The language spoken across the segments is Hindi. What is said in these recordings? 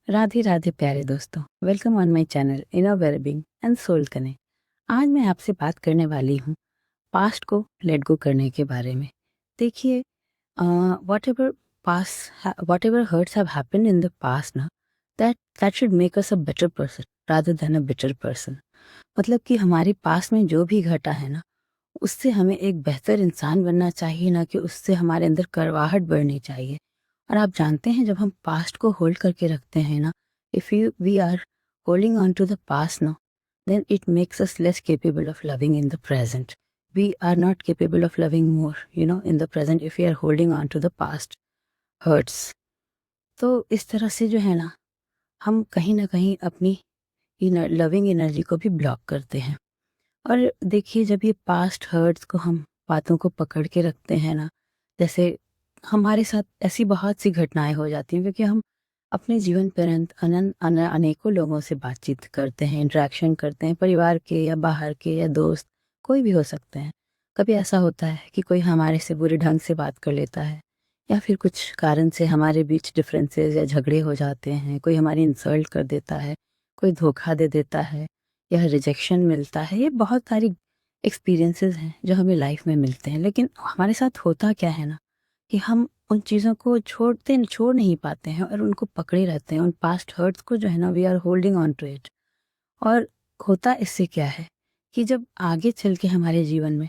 राधे राधे प्यारे दोस्तों, welcome on my channel inner wellbeing and soul connect. आज मैं आपसे बात करने वाली हूँ पास्ट को लेट गो करने के बारे में। देखिए, whatever whatever hurts have happened in the past ना, that should make us a better person rather than a bitter person. मतलब कि हमारे पास्ट में जो भी घटा है ना, उससे हमें एक बेहतर इंसान बनना चाहिए, ना कि उससे हमारे अंदर कड़वाहट बढ़नी चाहिए। और आप जानते हैं, जब हम पास्ट को होल्ड करके रखते हैं ना, if you we are holding on to the past no, then it makes us less capable of loving in the present. We are not capable of loving more in the present if we are holding on to the past hurts. तो इस तरह से जो है ना, हम कहीं ना कहीं अपनी लविंग एनर्जी को भी ब्लॉक करते हैं। और देखिए, जब ये पास्ट हर्ट्स को हम बातों को पकड़ के रखते हैं ना, जैसे हमारे साथ ऐसी बहुत सी घटनाएं हो जाती हैं, क्योंकि हम अपने जीवन पर्यंत अनेकों लोगों से बातचीत करते हैं, इंटरेक्शन करते हैं, परिवार के या बाहर के या दोस्त, कोई भी हो सकते हैं। कभी ऐसा होता है कि कोई हमारे से बुरे ढंग से बात कर लेता है, या फिर कुछ कारण से हमारे बीच डिफरेंसेस या झगड़े हो जाते हैं, कोई हमारी इंसल्ट कर देता है, कोई धोखा दे देता है, या रिजेक्शन मिलता है। ये बहुत सारी एक्सपीरियंसेस हैं जो हमें लाइफ में मिलते हैं। लेकिन हमारे साथ होता क्या है ना, कि हम उन चीज़ों को छोड़ नहीं पाते हैं, और उनको पकड़े रहते हैं। उन पास्ट हर्ट्स को जो है ना, we are holding on to it. और होता इससे क्या है कि जब आगे चल के हमारे जीवन में,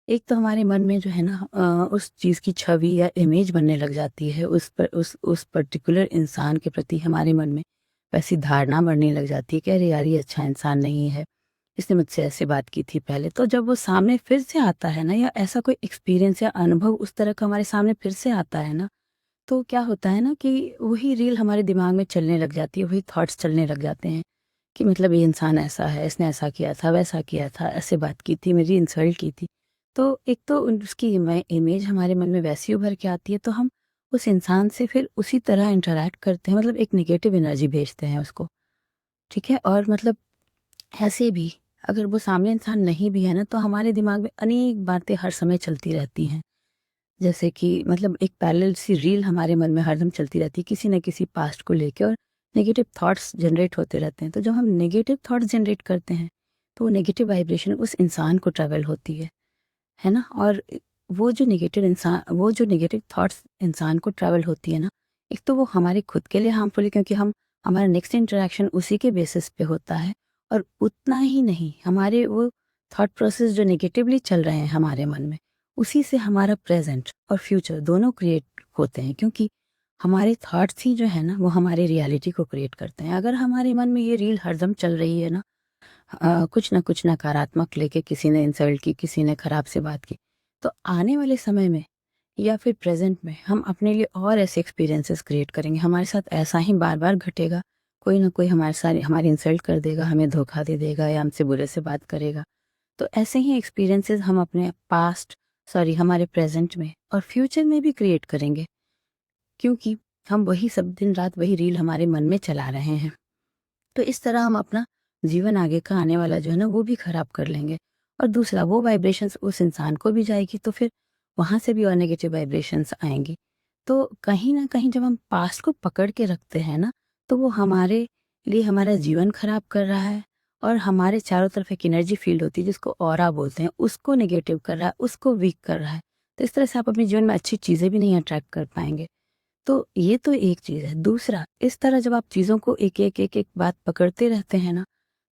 एक तो हमारे मन में जो है ना, उस चीज़ की छवि या इमेज बनने लग जाती है, उस पर्टिकुलर इंसान के प्रति हमारे मन में वैसी धारणा बनने लग जाती है कि अरे यार, ये अच्छा इंसान नहीं है, इसने मुझसे ऐसे बात की थी पहले। तो जब वो सामने फिर से आता है ना, या ऐसा कोई एक्सपीरियंस या अनुभव उस तरह का हमारे सामने फिर से आता है ना, तो क्या होता है ना, कि वही रील हमारे दिमाग में चलने लग जाती है, वही थॉट्स चलने लग जाते हैं कि मतलब ये इंसान ऐसा है, इसने ऐसा किया था, वैसा किया था, ऐसे बात की थी, मेरी इंसल्ट की थी। तो एक तो उसकी इमेज हमारे मन में वैसी उभर के आती है, तो हम उस इंसान से फिर उसी तरह इंटरैक्ट करते हैं, मतलब एक नेगेटिव एनर्जी भेजते हैं उसको। ठीक है। और मतलब ऐसे भी, अगर वो सामने इंसान नहीं भी है ना, तो हमारे दिमाग में अनेक बातें हर समय चलती रहती हैं। जैसे कि मतलब एक पैरेलल सी रील हमारे मन में हरदम चलती रहती है, किसी न किसी पास्ट को लेके, और नेगेटिव थॉट्स जनरेट होते रहते हैं। तो जब हम नेगेटिव थॉट्स जनरेट करते हैं, तो वो नेगेटिव वाइब्रेशन उस इंसान को ट्रेवल होती है ना। और वो जो नेगेटिव थॉट्स इंसान को ट्रैवल होती है ना, एक तो वो हमारे खुद के लिए हार्मफुल है, क्योंकि हम हमारा नेक्स्ट इंटरेक्शन उसी के बेसिस पे होता है। और उतना ही नहीं, हमारे वो थॉट प्रोसेस जो नेगेटिवली चल रहे हैं हमारे मन में, उसी से हमारा प्रेजेंट और फ्यूचर दोनों क्रिएट होते हैं। क्योंकि हमारे थॉट्स ही जो है ना, वो हमारी रियलिटी को क्रिएट करते हैं। अगर हमारे मन में ये रील हरदम चल रही है ना, कुछ ना कुछ नकारात्मक लेके, किसी ने इंसल्ट की, किसी ने खराब से बात की, तो आने वाले समय में या फिर प्रेजेंट में हम अपने लिए और ऐसे एक्सपीरियंसेस क्रिएट करेंगे। हमारे साथ ऐसा ही बार बार घटेगा। कोई ना कोई हमारे साथ हमारी इंसल्ट कर देगा, हमें धोखा दे देगा, या हमसे बुरे से बात करेगा। तो ऐसे ही एक्सपीरियंसेस हम अपने हमारे प्रेजेंट में और फ्यूचर में भी क्रिएट करेंगे, क्योंकि हम वही सब दिन रात वही रील हमारे मन में चला रहे हैं। तो इस तरह हम अपना जीवन आगे का आने वाला जो है ना, वो भी खराब कर लेंगे। और दूसरा, वो वाइब्रेशंस उस इंसान को भी जाएगी, तो फिर वहां से भी और नेगेटिव वाइब्रेशंस आएंगी। तो कहीं ना कहीं जब हम पास्ट को पकड़ के रखते हैं ना, तो वो हमारे लिए हमारा जीवन खराब कर रहा है। और हमारे चारों तरफ एक एनर्जी फील्ड होती है, जिसको ऑरा बोलते हैं, उसको नेगेटिव कर रहा है, उसको वीक कर रहा है। तो इस तरह से आप अपने जीवन में अच्छी चीजें भी नहीं अट्रैक्ट कर पाएंगे। तो ये तो एक चीज़ है। दूसरा, इस तरह जब आप चीज़ों को एक-एक बात पकड़ते रहते हैं ना,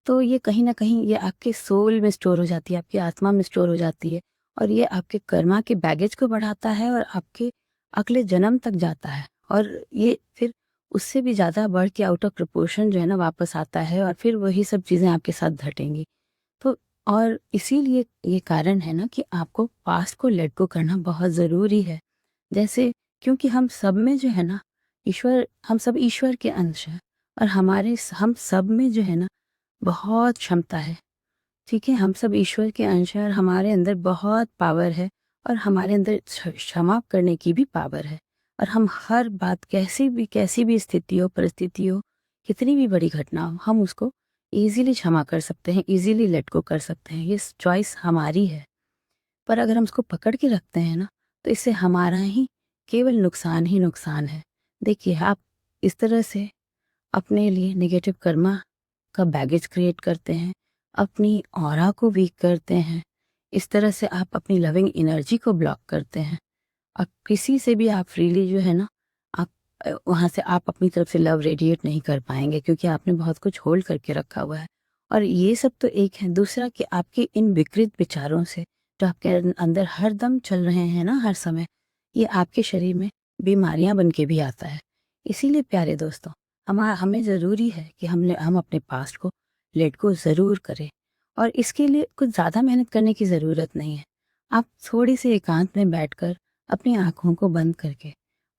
तो ये कहीं न कहीं ये आपके सोल में स्टोर हो जाती है, आपकी आत्मा में स्टोर हो जाती है, और ये आपके कर्मा के बैगेज को बढ़ाता है, और आपके अगले जन्म तक जाता है। और ये फिर उससे भी ज़्यादा बढ़ के आउट ऑफ प्रोपोर्शन जो है ना, वापस आता है, और फिर वही सब चीज़ें आपके साथ घटेंगी। तो और इसीलिए ये कारण है ना, कि आपको पास्ट को लेट गो करना बहुत ज़रूरी है। जैसे, क्योंकि हम सब में जो है ना, हम सब ईश्वर के अंश हैं। और हम सब में जो है ना, बहुत क्षमता है। ठीक है, हम सब ईश्वर के अंश हैं, और हमारे अंदर बहुत पावर है। और हमारे अंदर क्षमा करने की भी पावर है। और हम हर बात, कैसी भी स्थिति हो, परिस्थिति हो, कितनी भी बड़ी घटना हो, हम उसको इजीली क्षमा कर सकते हैं, इजीली लेट गो कर सकते हैं। ये चॉइस हमारी है। पर अगर हम उसको पकड़ के रखते हैं ना, तो इससे हमारा ही केवल नुकसान ही नुकसान है। देखिए, आप इस तरह से अपने लिए नेगेटिव कर्मा का बैगेज क्रिएट करते हैं, अपनी ऑरा को वीक करते हैं। इस तरह से आप अपनी लविंग एनर्जी को ब्लॉक करते हैं और किसी से भी आप फ्रीली जो है ना, आप वहाँ से आप अपनी तरफ से लव रेडिएट नहीं कर पाएँगे, क्योंकि आपने बहुत कुछ होल्ड करके रखा हुआ है। और ये सब तो एक है, दूसरा कि आपके इन विकृत विचारों से जो आपके अंदर हर दम चल रहे हैं ना, हर समय, ये आपके शरीर में बीमारियाँ बन के भी आता है। इसीलिए प्यारे दोस्तों, हमें ज़रूरी है कि हम अपने पास्ट को लेट गो ज़रूर करें, और इसके लिए कुछ ज़्यादा मेहनत करने की ज़रूरत नहीं है। आप थोड़ी सी एकांत में बैठकर अपनी आँखों को बंद करके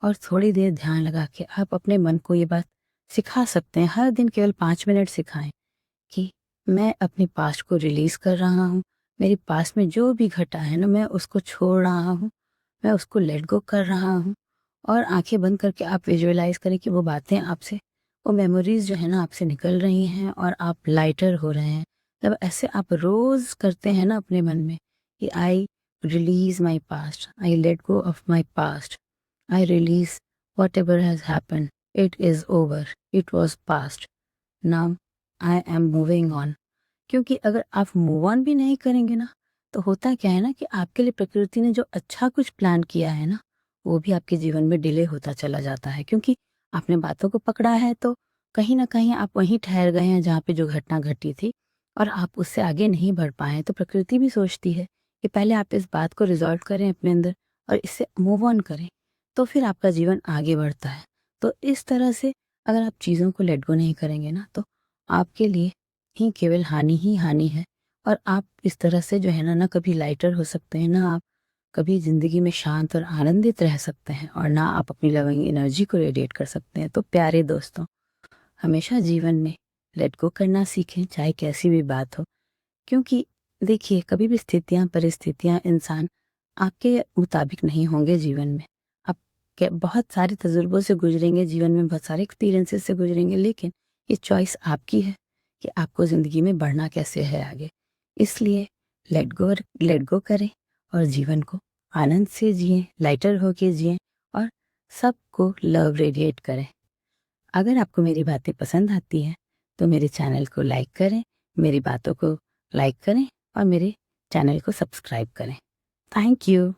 और थोड़ी देर ध्यान लगा के आप अपने मन को ये बात सिखा सकते हैं। हर दिन केवल 5 मिनट सिखाएँ कि मैं अपने पास्ट को रिलीज़ कर रहा हूँ। मेरे पास्ट में जो भी घटा है ना, मैं उसको छोड़ रहा हूँ, मैं उसको लेट गो कर रहा हूँ। और आँखें बंद करके आप विजुअलाइज़ करें कि वो बातें आपसे, वो मेमोरीज़ जो है ना आपसे निकल रही हैं और आप लाइटर हो रहे हैं। जब ऐसे आप रोज़ करते हैं ना अपने मन में कि I release my past, I let go of my past, I release whatever has happened, it is over, it was past, now I am moving on. क्योंकि अगर आप मूव ऑन भी नहीं करेंगे ना, तो होता क्या है ना कि आपके लिए प्रकृति ने जो अच्छा कुछ प्लान किया है ना, वो भी आपके जीवन में डिले होता चला जाता है। क्योंकि आपने बातों को पकड़ा है, तो कहीं न कहीं आप वहीं ठहर गए हैं जहाँ पे जो घटना घटी थी, और आप उससे आगे नहीं बढ़ पाए हैं। तो प्रकृति भी सोचती है कि पहले आप इस बात को रिज़ॉल्व करें अपने अंदर और इससे मूव ऑन करें, तो फिर आपका जीवन आगे बढ़ता है। तो इस तरह से अगर आप चीज़ों को लेट गो नहीं करेंगे ना, तो आपके लिए ही केवल हानि ही हानि है। और आप इस तरह से जो है ना, ना कभी लाइटर हो सकते हैं, ना आप कभी ज़िंदगी में शांत और आनंदित रह सकते हैं, और ना आप अपनी लविंग एनर्जी को रेडिएट कर सकते हैं। तो प्यारे दोस्तों, हमेशा जीवन में लेट गो करना सीखें, चाहे कैसी भी बात हो। क्योंकि देखिए, कभी भी स्थितियाँ, परिस्थितियाँ, इंसान आपके मुताबिक नहीं होंगे जीवन में। आप बहुत सारे तजुर्बों से गुजरेंगे जीवन में, बहुत सारे एक्सपीरियंसेस से गुजरेंगे, लेकिन ये चॉइस आपकी है कि आपको ज़िंदगी में बढ़ना कैसे है आगे। इसलिए लेट गो करें और जीवन को आनंद से जिएँ, लाइटर होके जिएँ और सबको लव रेडिएट करें। अगर आपको मेरी बातें पसंद आती हैं, तो मेरे चैनल को लाइक करें, मेरी बातों को लाइक करें और मेरे चैनल को सब्सक्राइब करें। Thank you.